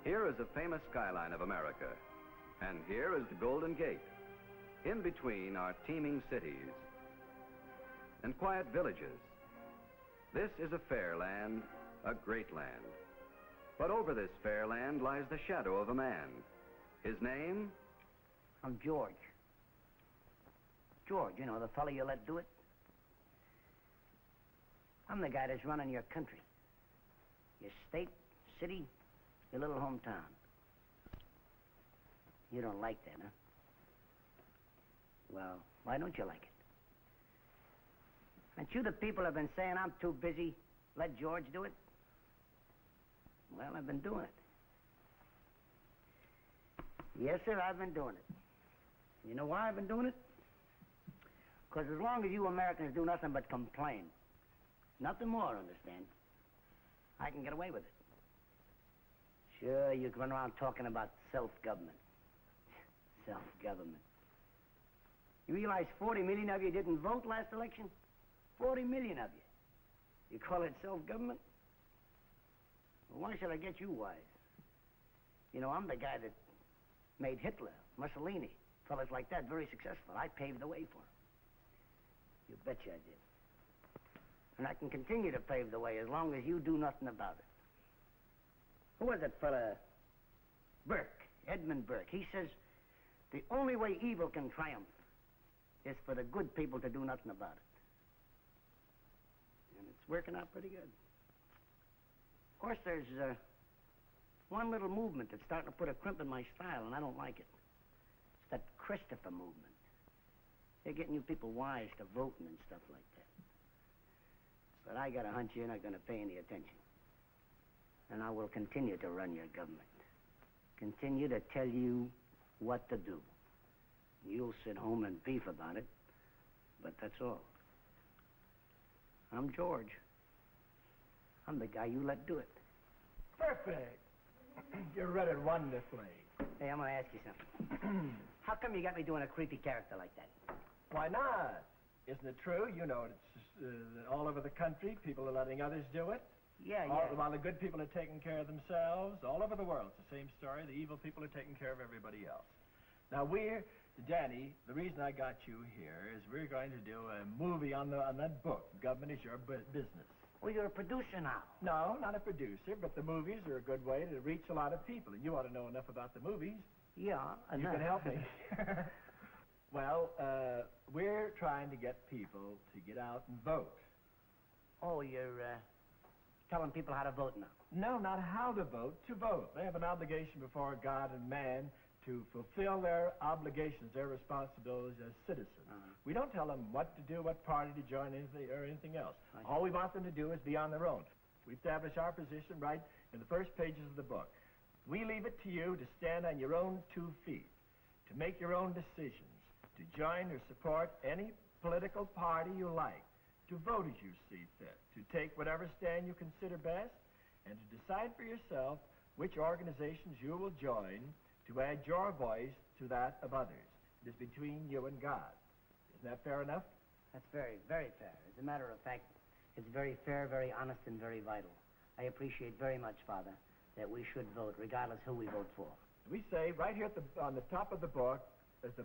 Here is a famous skyline of America, and here is the Golden Gate. In between are teeming cities and quiet villages. This is a fair land, a great land. But over this fair land lies the shadow of a man. His name? I'm George. George, you know, the fellow you let do it. I'm the guy that's running your country. Your state, city, your little hometown. You don't like that, huh? Well, why don't you like it? Aren't you the people have been saying I'm too busy, let George do it? Well, I've been doing it. Yes, sir, I've been doing it. You know why I've been doing it? Because as long as you Americans do nothing but complain, nothing more, understand, I can get away with it. Sure, you can run around talking about self-government. Self-government. You realize 40 million of you didn't vote last election? 40 million of you. You call it self-government? Well, why should I get you wise? You know, I'm the guy that made Hitler, Mussolini, fellas like that very successful. I paved the way for them. You betcha I did. And I can continue to pave the way as long as you do nothing about it. Who was that fella? Burke, Edmund Burke. He says the only way evil can triumph is for the good people to do nothing about it. And it's working out pretty good. Of course, there's one little movement that's starting to put a crimp in my style, and I don't like it. It's that Christopher movement. They're getting you people wise to voting and stuff like that. But I got a hunch you're not going to pay any attention. And I will continue to run your government. Continue to tell you what to do. You'll sit home and beef about it, but that's all. I'm George. I'm the guy you let do it. Perfect. You read it wonderfully. Hey, I'm going to ask you something. How come you got me doing a creepy character like that? Why not? Isn't it true? You know, it's all over the country. People are letting others do it. Yeah. While the good people are taking care of themselves, all over the world, it's the same story. The evil people are taking care of everybody else. Now, Danny, the reason I got you here is we're going to do a movie on that book, Government is Your Business. Well, you're a producer now. No, not a producer, but the movies are a good way to reach a lot of people, and you ought to know enough about the movies. Yeah, you can help me. Well, we're trying to get people to get out and vote. Oh, you're telling people how to vote now? No, not how to vote, to vote. They have an obligation before God and man to fulfill their obligations, their responsibilities as citizens. We don't tell them what to do, what party to join, or anything else. All we want them to do is be on their own. We establish our position right in the first pages of the book. We leave it to you to stand on your own 2 feet, to make your own decisions, to join or support any political party you like, to vote as you see fit, to take whatever stand you consider best, and to decide for yourself which organizations you will join to add your voice to that of others. It is between you and God. Isn't that fair enough? That's very, very fair. As a matter of fact, it's very fair, very honest, and very vital. I appreciate very much, Father, that we should vote, regardless who we vote for. We say right here on the top of the book, as the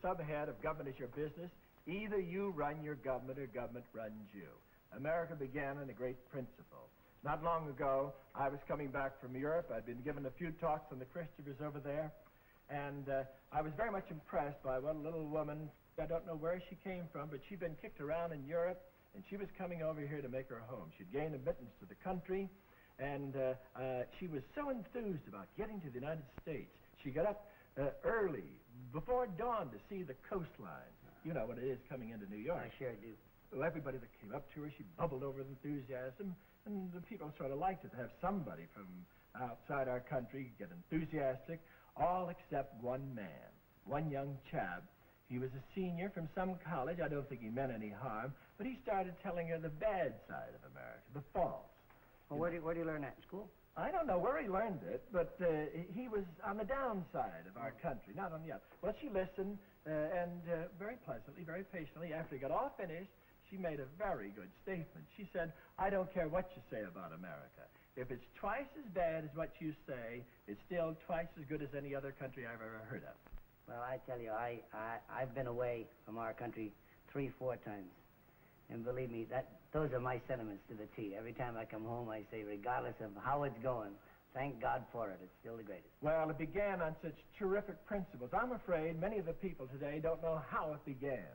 subhead of Government is Your Business, either you run your government or government runs you. America began on a great principle. Not long ago, I was coming back from Europe. I'd been given a few talks on the Christophers over there, and I was very much impressed by one little woman. I don't know where she came from, but she'd been kicked around in Europe, and she was coming over here to make her home. She'd gained admittance to the country, and she was so enthused about getting to the United States. She got up early, before dawn, to see the coastline. You know what it is coming into New York. I sure do. Well, everybody that came up to her, she bubbled over with enthusiasm, and the people sort of liked it to have somebody from outside our country get enthusiastic, all except one man, one young chap. He was a senior from some college. I don't think he meant any harm, but he started telling her the bad side of America, the faults. Well, where do you learn that, in school? I don't know where he learned it, but he was on the downside of our country, not on the up. Well, she listened, and very pleasantly, very patiently, after he got all finished, she made a very good statement. She said, I don't care what you say about America. if it's twice as bad as what you say, it's still twice as good as any other country I've ever heard of. Well, I tell you, I've been away from our country 3, 4 times. And believe me, those are my sentiments to the T. Every time I come home, I say, regardless of how it's going, thank God for it. It's still the greatest. Well, it began on such terrific principles. I'm afraid many of the people today don't know how it began.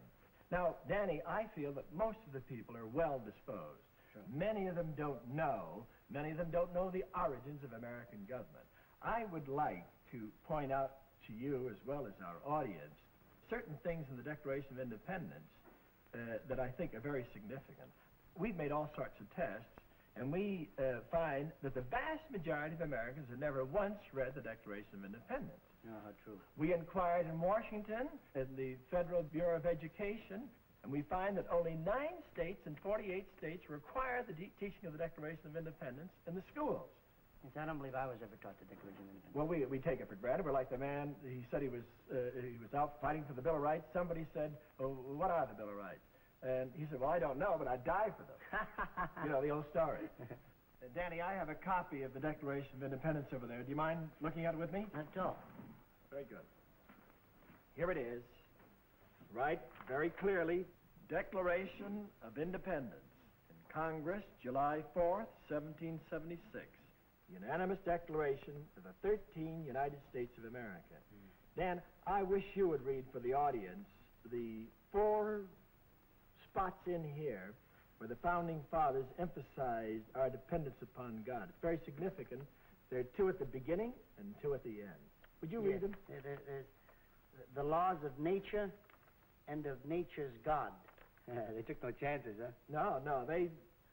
Now, Danny, I feel that most of the people are well disposed. Sure. Many of them don't know. Many of them don't know the origins of American government. I would like to point out to you, as well as our audience, certain things in the Declaration of Independence that I think are very significant. We've made all sorts of tests, and we find that the vast majority of Americans have never once read the Declaration of Independence. Oh, how true. We inquired in Washington, in the Federal Bureau of Education, and we find that only 9 states and 48 states require the teaching of the Declaration of Independence in the schools. Yes, I don't believe I was ever taught the Declaration of Independence. Well, we take it for granted. We're like the man, he said he was out fighting for the Bill of Rights. Somebody said, oh, what are the Bill of Rights? And he said, well, I don't know, but I'd die for them. You know, the old story. Danny, I have a copy of the Declaration of Independence over there. Do you mind looking at it with me? Not at all. Very good. Here it is. Right, very clearly, Declaration of Independence. In Congress, July 4th, 1776. Unanimous declaration of the 13 United States of America. Dan, I wish you would read for the audience the 4 spots in here where the Founding Fathers emphasized our dependence upon God. It's very significant. There are 2 at the beginning and 2 at the end. Would you read them? There's the laws of nature and of nature's God. They took no chances, huh? No.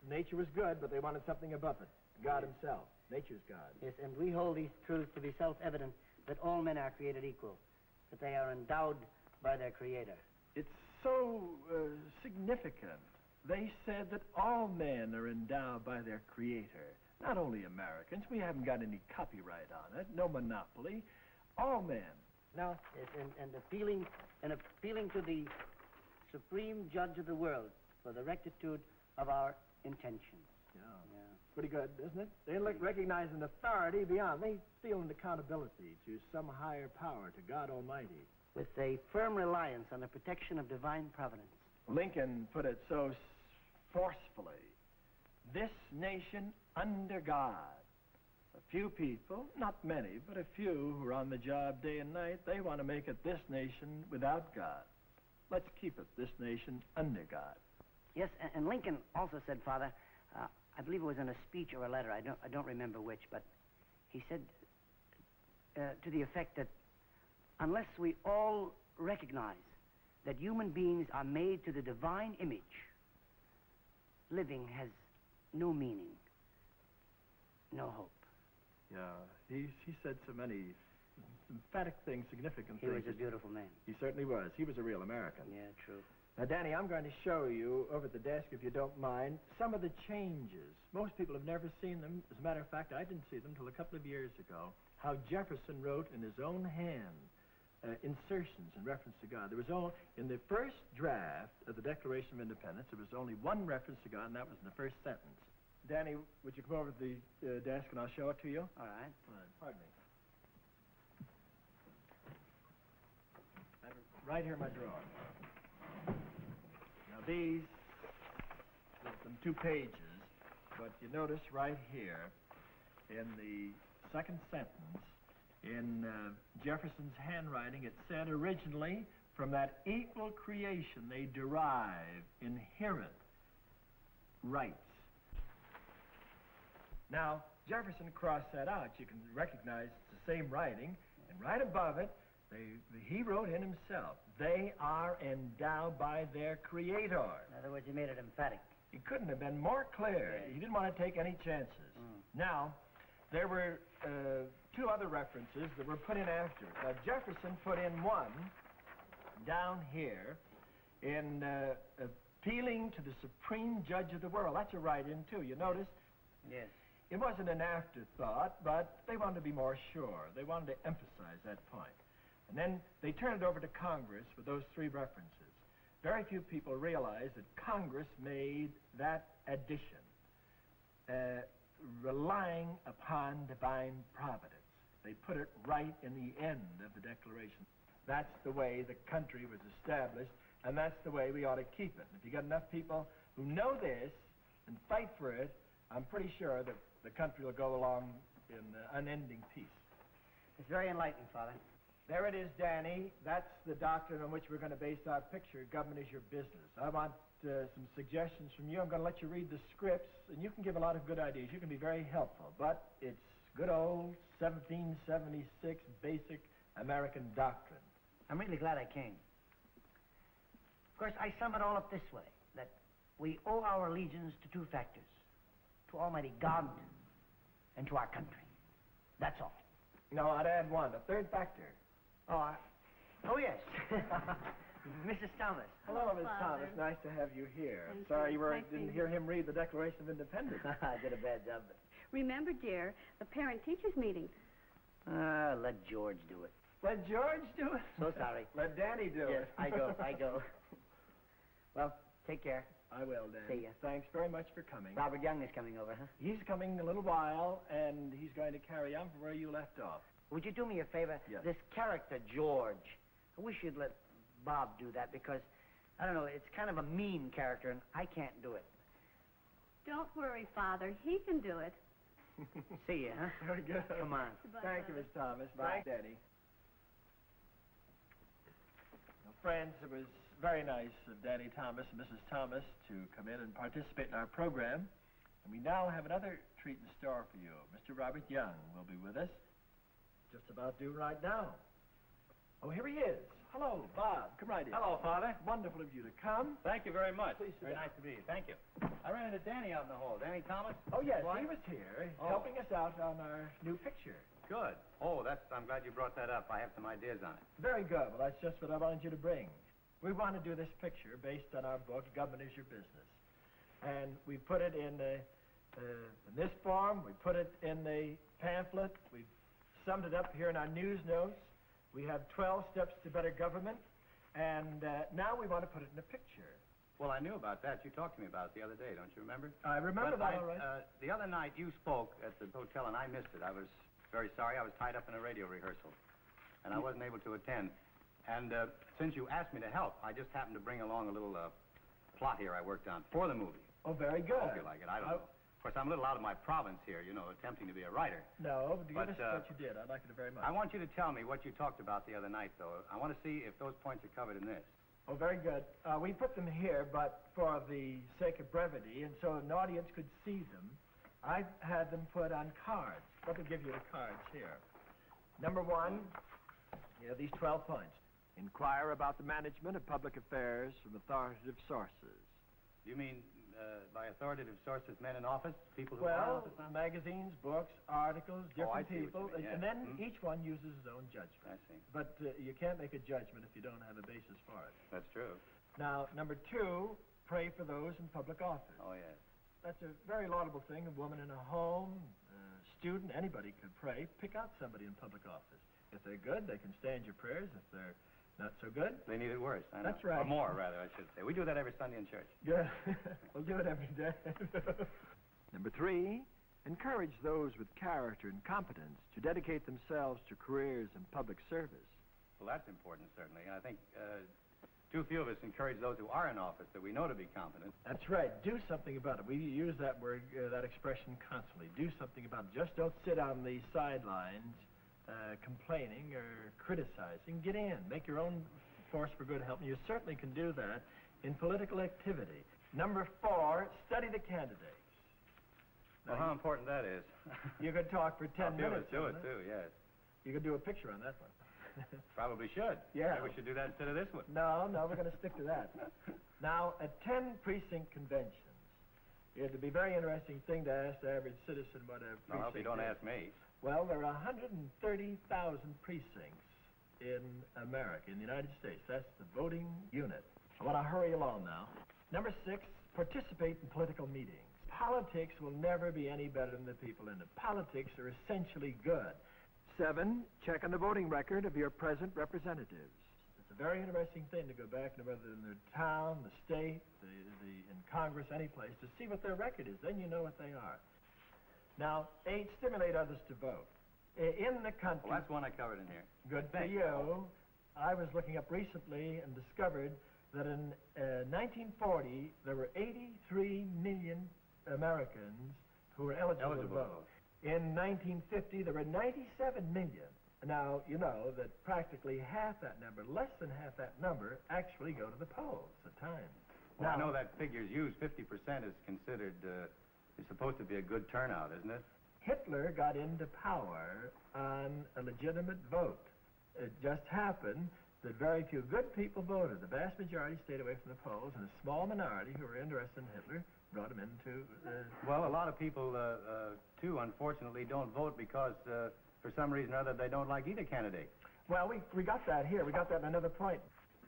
Nature was good, but they wanted something above it. God himself. Nature's God. Yes, and we hold these truths to be self-evident, that all men are created equal, that they are endowed by their Creator. It's so significant. They said that all men are endowed by their Creator. Not only Americans. We haven't got any copyright on it. No monopoly. All men. Now, Yes, and appealing to the supreme judge of the world for the rectitude of our intentions. yeah. Pretty good, isn't it? They recognize an authority beyond. They feel an accountability to some higher power, to God Almighty. With a firm reliance on the protection of divine providence. Lincoln put it so forcefully. This nation under God. A few people, not many, but a few who are on the job day and night, they want to make it this nation without God. Let's keep it this nation under God. Yes, and Lincoln also said, Father, I believe it was in a speech or a letter, I don't remember which, but he said to the effect that unless we all recognize that human beings are made to the divine image, living has no meaning, no hope. Yeah, he said so many emphatic things, significant He things. was a beautiful man. He certainly was. He was a real American. Yeah, true. Now, Danny, I'm going to show you over at the desk, if you don't mind, some of the changes. Most people have never seen them. As a matter of fact, I didn't see them until a couple of years ago, how Jefferson wrote in his own hand insertions in reference to God. There was only, in the first draft of the Declaration of Independence, there was only 1 reference to God, and that was in the first sentence. Danny, would you come over to the desk and I'll show it to you? All right. Pardon me. I have it right here in my drawer. Now these, there's some 2 pages, but you notice right here in the second sentence, in Jefferson's handwriting, it said originally, from that equal creation they derive inherent rights. Now, Jefferson crossed that out. You can recognize it's the same writing, and right above it, he wrote in himself, they are endowed by their Creator. In other words, he made it emphatic. He couldn't have been more clear. Yeah. He didn't want to take any chances. Now, there were 2 other references that were put in after it. Now, Jefferson put in one down here in appealing to the supreme judge of the world. That's a write-in, too. You notice? Yes. It wasn't an afterthought, but they wanted to be more sure. They wanted to emphasize that point. And then they turned it over to Congress with those 3 references. Very few people realize that Congress made that addition. relying upon divine providence. They put it right in the end of the Declaration. That's the way the country was established, and that's the way we ought to keep it. If you get enough people who know this and fight for it, I'm pretty sure that the country will go along in unending peace. It's very enlightening, Father. There it is, Danny. That's the doctrine on which we're going to base our picture. Government is your business. I want some suggestions from you. I'm going to let you read the scripts, and you can give a lot of good ideas. You can be very helpful, but it's good old 1776 basic American doctrine. I'm really glad I came. Of course, I sum it all up this way, that we owe our allegiance to two factors, to Almighty God and to our country. That's all. No, I'd add one, a third factor. Oh, yes. Mrs. Thomas. Hello, Miss Father. Thomas. Nice to have you here. Thank Sorry you. you Nice didn't being hear him read the Declaration of Independence. I did a bad job, but... Remember, dear, the parent-teachers meeting. Let George do it. Let George do it? So sorry. Let Danny do Yes, it. I go. Well, take care. I will, Danny. See ya. Thanks very much for coming. Robert Young is coming over, huh? He's coming in a little while, and he's going to carry on from where you left off. Would you do me a favor? Yes. This character, George, I wish you'd let Bob do that because, I don't know, it's kind of a mean character, and I can't do it. Don't worry, Father. He can do it. See you, huh? Very good. Come on. Goodbye, Thank you, Father. Miss Thomas. Bye. Thanks, Danny. Well, friends, it was very nice of Danny Thomas and Mrs. Thomas to come in and participate in our program. And we now have another treat in store for you. Mr. Robert Young will be with us. Just about due right now. Oh, here he is. Hello, Bob. Come right in. Hello, Father. Wonderful of you to come. Thank you very much. Please sit Very down. nice to be here. Thank you. I ran into Danny out in the hall. Danny Thomas? Oh, yes, Why? he was here Oh. helping us out on our new picture. Good. Oh, I'm glad you brought that up. I have some ideas on it. Very good. Well, that's just what I wanted you to bring. We want to do this picture based on our book, Government is Your Business. And we put it in this form. We put it in the pamphlet. We've summed it up here in our news notes. We have 12 steps to better government. And now we want to put it in a picture. Well, I knew about that. You talked to me about it the other day, don't you remember? I remember But that all right. The other night you spoke at the hotel and I missed it. I was very sorry. I was tied up in a radio rehearsal. And I wasn't able to attend. And since you asked me to help, I just happened to bring along a little plot here I worked on for the movie. Oh, very good. I hope you like it. I don't know. Of course, I'm a little out of my province here, you know, attempting to be a writer. No, but give But, us what you did. I liked it very much. I want you to tell me what you talked about the other night, though. I want to see if those points are covered in this. Oh, very good. We put them here, but for the sake of brevity, and so an audience could see them, I had them put on cards. Let me give you the cards here. Number one, you have these 12 points. Inquire about the management of public affairs from authoritative sources. You mean by authoritative sources, men in office, people who are in Well, office now? magazines, books, articles, Oh, I different see what people, you mean, yeah. and then Mhm. each one uses his own I judgment. see. But you can't make a judgment if you don't have a basis for it. That's true. Now, number two, pray for those in public office. Oh, yes. That's a very laudable thing. A woman in a home, a student, anybody could pray. Pick out somebody in public office. If they're good, they can stand your prayers. If they're not so good, They need it worse. I know. That's right. Or more, rather, I should say. We do that every Sunday in church. good. We'll do it every day. Number three, encourage those with character and competence to dedicate themselves to careers in public service. Well, that's important, certainly. I think too few of us encourage those who are in office that we know to be competent. That's right. Do something about it. We use that word, that expression constantly. Do something about it. Just don't sit on the sidelines complaining or criticizing. Get in. Make your own force for good help. And you certainly can do that in political activity. Number four, study the candidates. Well, how important that is. You could talk for 10 minutes. Do on it, too, yes. You could do a picture on that one. Probably should. Yeah. Maybe we should do that instead of this one. No, we're going to stick to that. Now, attend precinct conventions. It'd be a very interesting thing to ask the average citizen what a precinct I hope you don't is. ask me. Well, there are 130,000 precincts in America, in the United States. That's the voting unit. I want to hurry along now. Number six, participate in political meetings. Politics will never be any better than the people in it. Politics are essentially good. 7, check on the voting record of your present representatives. It's a very interesting thing to go back and whether in their town, the state, in Congress, any place, to see what their record is. Then you know what they are. Now, 8, stimulate others to vote. In the country... Well, that's one I covered in here. Good for you. I was looking up recently and discovered that in 1940, there were 83 million Americans who were eligible to vote. In 1950, there were 97 million. Now, you know that practically half that number, less than half that number, actually go to the polls at times. Well, now, I know that figure's used. 50% is considered, is supposed to be a good turnout, isn't it? Hitler got into power on a legitimate vote. It just happened that very few good people voted. The vast majority stayed away from the polls, and a small minority who were interested in Hitler brought him into... Well, a lot of people, too, unfortunately, don't vote because, for some reason or other, they don't like either candidate. Well, we got that here. We got that in another point.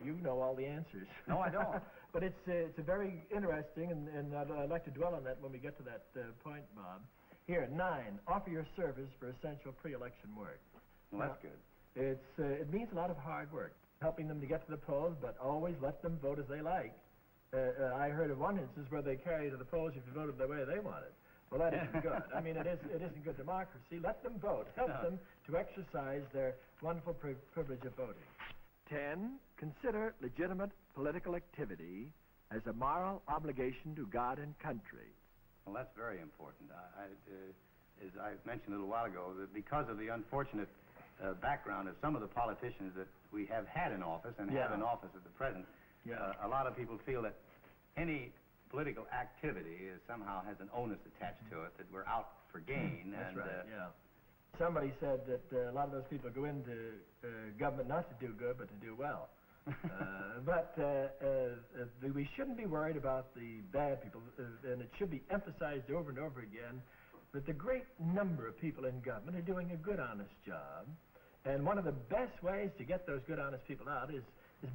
You know all the answers. No, I don't. But it's a very interesting, and I'd like to dwell on that when we get to that point, Bob. Here, 9, offer your service for essential pre-election work. Well, that's good. It means a lot of hard work, helping them to get to the polls, but always let them vote as they like. I heard of one instance where they carry to the polls if you voted the way they wanted. Well, that isn't good. I mean, it isn't good democracy. Let them vote. Help them to exercise their wonderful privilege of voting. 10, consider legitimate political activity as a moral obligation to God and country. Well, that's very important. As I mentioned a little while ago, that because of the unfortunate background of some of the politicians that we have had in office and have in office at the present, a lot of people feel that any political activity somehow has an onus attached to it, that we're out for gain. That's right, Somebody said that a lot of those people go into government not to do good, but to do well. But we shouldn't be worried about the bad people, and it should be emphasized over and over again that the great number of people in government are doing a good, honest job. And one of the best ways to get those good, honest people out is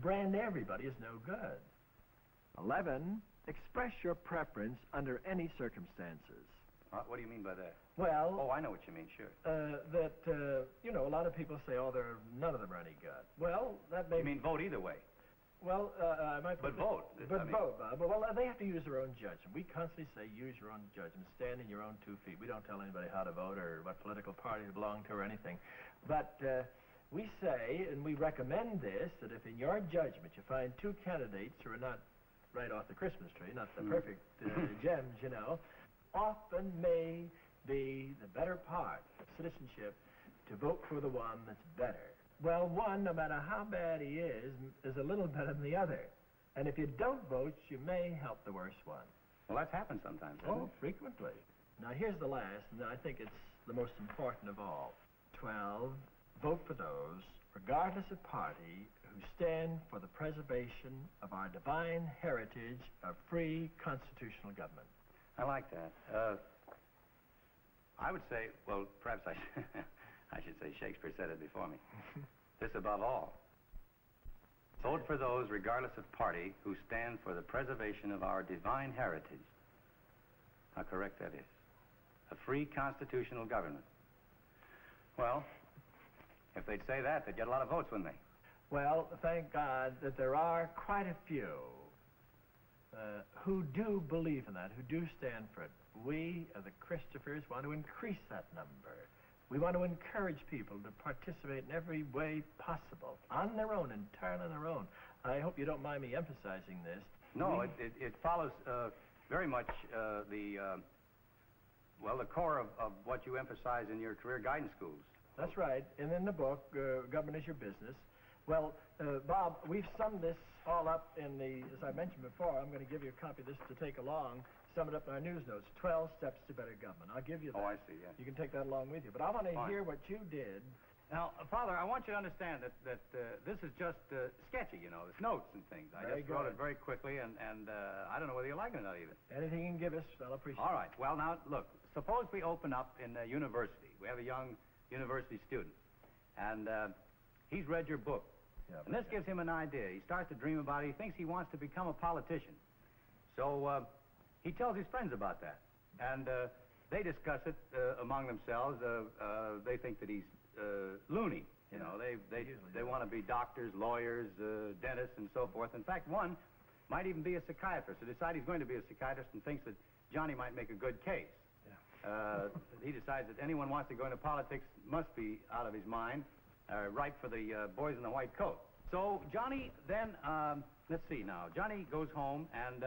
brand everybody as no good. 11, express your preference under any circumstances. What do you mean by that? Well... Oh, I know what you mean, sure. You know, a lot of people say, oh, none of them are any good. Well, that may... You mean vote either way? Well, I might... But vote. But vote, Bob. Well, they have to use their own judgment. We constantly say, use your own judgment. Stand in your own 2 feet. We don't tell anybody how to vote or what political party to belong to or anything. But we say, and we recommend this, that if in your judgment you find 2 candidates who are not right off the Christmas tree, not the perfect gems, you know, often may be the better part of citizenship to vote for the one that's better. Well, one, no matter how bad he is a little better than the other. And if you don't vote, you may help the worse one. Well, that's happened sometimes, hasn't it? Frequently. Now, here's the last, and I think it's the most important of all. 12, vote for those, regardless of party, who stand for the preservation of our divine heritage of free constitutional government. I like that. I would say, well, perhaps I should say Shakespeare said it before me. This above all. Vote for those, regardless of party, who stand for the preservation of our divine heritage. How correct that is. A free constitutional government. Well, if they'd say that, they'd get a lot of votes, wouldn't they? Well, thank God that there are quite a few who do believe in that, who do stand for it. We, the Christophers, want to increase that number. We want to encourage people to participate in every way possible, on their own, entirely on their own. I hope you don't mind me emphasizing this. No, it follows very much the core of what you emphasize in your career guidance schools. That's right. And in the book, Government is Your Business. Well, Bob, we've summed this all up in as I mentioned before, I'm going to give you a copy of this to take along, sum it up in our news notes, 12 Steps to Better Government. I'll give you that. Oh, I see, yeah. You can take that along with you. But I want to hear what you did. Now, Father, I want you to understand that this is just sketchy, you know. It's notes and things. I just wrote it very quickly, and I don't know whether you like it or not even. Anything you can give us, I'll appreciate it. All right. Well, now, look, suppose we open up in a university. We have a young university student, and he's read your book. Yeah, and this gives him an idea. He starts to dream about it. He thinks he wants to become a politician. So he tells his friends about that. And they discuss it among themselves. They think that he's loony. You know, they want to be doctors, lawyers, dentists, and so forth. In fact, one might even be a psychiatrist. They decide he's going to be a psychiatrist and thinks that Johnny might make a good case. Yeah. he decides that anyone who wants to go into politics must be out of his mind, ripe for the boys in the white coat. So Johnny then, let's see now. Johnny goes home, and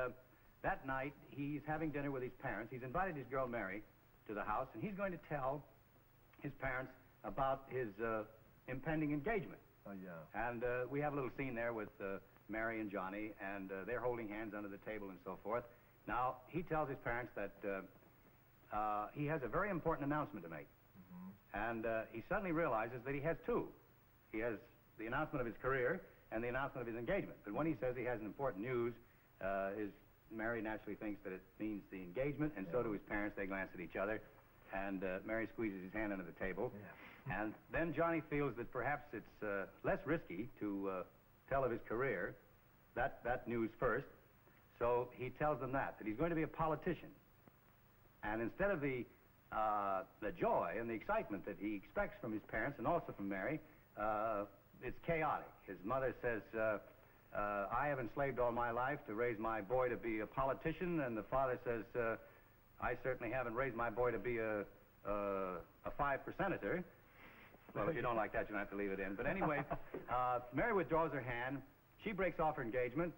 that night he's having dinner with his parents. He's invited his girl Mary to the house, and he's going to tell his parents about his impending engagement. Oh, yeah. And we have a little scene there with Mary and Johnny, and they're holding hands under the table and so forth. Now, he tells his parents that he has a very important announcement to make. And he suddenly realizes that he has two. He has the announcement of his career and the announcement of his engagement. But when he says he has an important news, Mary naturally thinks that it means the engagement, and so do his parents. They glance at each other, and Mary squeezes his hand under the table. Yeah. And then Johnny feels that perhaps it's less risky to tell of his career, that news first. So he tells them that he's going to be a politician. And instead of the joy and the excitement that he expects from his parents and also from Mary, it's chaotic. His mother says, I have enslaved all my life to raise my boy to be a politician, and the father says, I certainly haven't raised my boy to be a 5%er. Well, if you don't like that, you don't have to leave it in. But anyway, Mary withdraws her hand. She breaks off her engagement.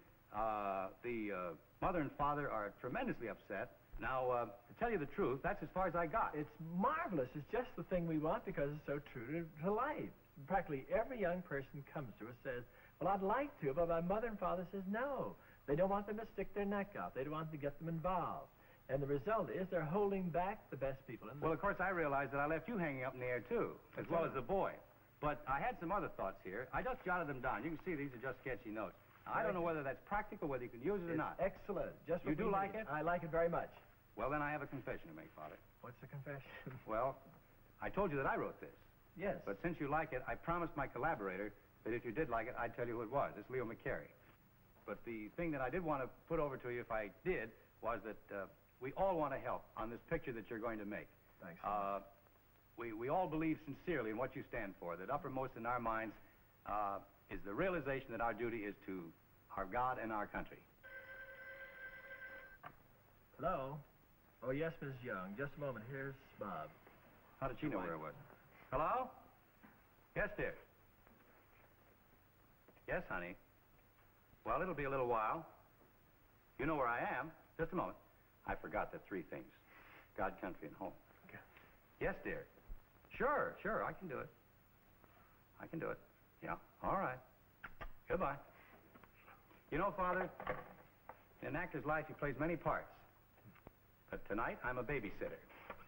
The mother and father are tremendously upset. Now, to tell you the truth, that's as far as I got. It's marvelous. It's just the thing we want because it's so true to life. Practically every young person comes to us says, well, I'd like to, but my mother and father says no. They don't want them to stick their neck out. They don't want to get them involved. And the result is they're holding back the best people in the... Well, of course, I realized that I left you hanging up in the air, too, as well as the boy. But I had some other thoughts here. I just jotted them down. You can see these are just sketchy notes. I don't know whether that's practical, whether you can use it or not. Excellent. Just you do like it? I like it very much. Well, then I have a confession to make, Father. What's the confession? Well, I told you that I wrote this. Yes. But since you like it, I promised my collaborator that if you did like it, I'd tell you who it was. It's Leo McCary. But the thing that I did want to put over to you, if I did, was that we all want to help on this picture that you're going to make. Thanks. We all believe sincerely in what you stand for, that uppermost in our minds is the realization that our duty is to our God and our country. Hello? Oh, yes, Miss Young. Just a moment. Here's Bob. How did she know where it was? Hello? Yes, dear. Yes, honey. Well, it'll be a little while. You know where I am. Just a moment. I forgot the three things. God, country, and home. Okay. Yes, dear. Sure, I can do it. I can do it. Yeah, all right. Goodbye. You know, Father, in an actor's life, he plays many parts. But tonight, I'm a babysitter.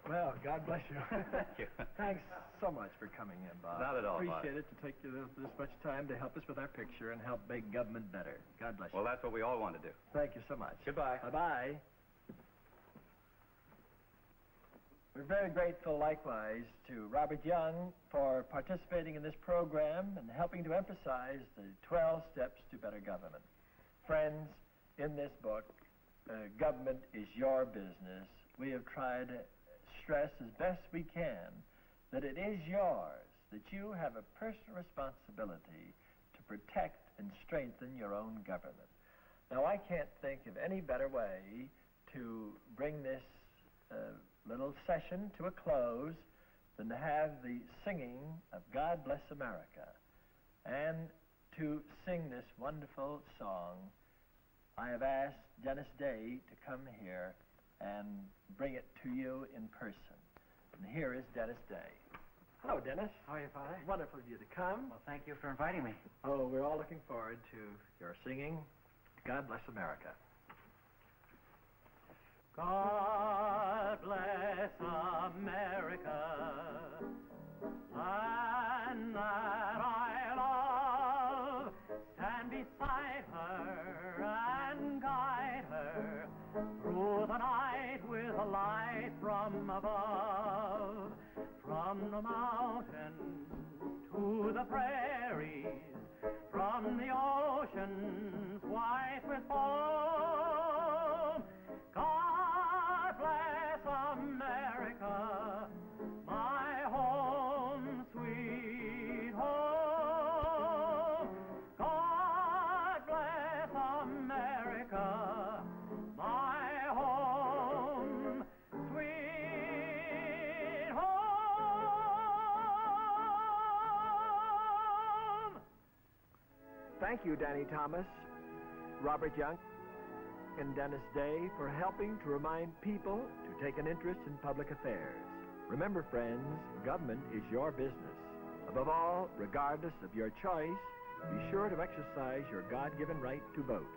Well, God bless you. Thank you. Thanks so much for coming in, Bob. Not at all, Appreciate it to take you this much time to help us with our picture and help make government better. God bless you. Well, that's what we all want to do. Thank you so much. Goodbye. Bye-bye. We're very grateful, likewise, to Robert Young for participating in this program and helping to emphasize the 12 steps to better government. Friends, in this book, Government is Your Business, we have tried to stress as best we can that it is yours, that you have a personal responsibility to protect and strengthen your own government. Now, I can't think of any better way to bring this little session to a close than to have the singing of God Bless America. And to sing this wonderful song, I have asked Dennis Day to come here and bring it to you in person. And here is Dennis Day. Hello, Dennis. How are you, Father? Wonderful of you to come. Well, thank you for inviting me. Oh, we're all looking forward to your singing God Bless America. God bless America, land that I love. Stand beside her and guide her through the night with a light from above. From the mountains to the prairies, from the oceans white with foam. God bless America, my home, sweet home. God bless America, my home, sweet Thank you, Danny Thomas, Robert Young, and Dennis Day for helping to remind people to take an interest in public affairs. Remember, friends, government is your business. Above all, regardless of your choice, be sure to exercise your God-given right to vote.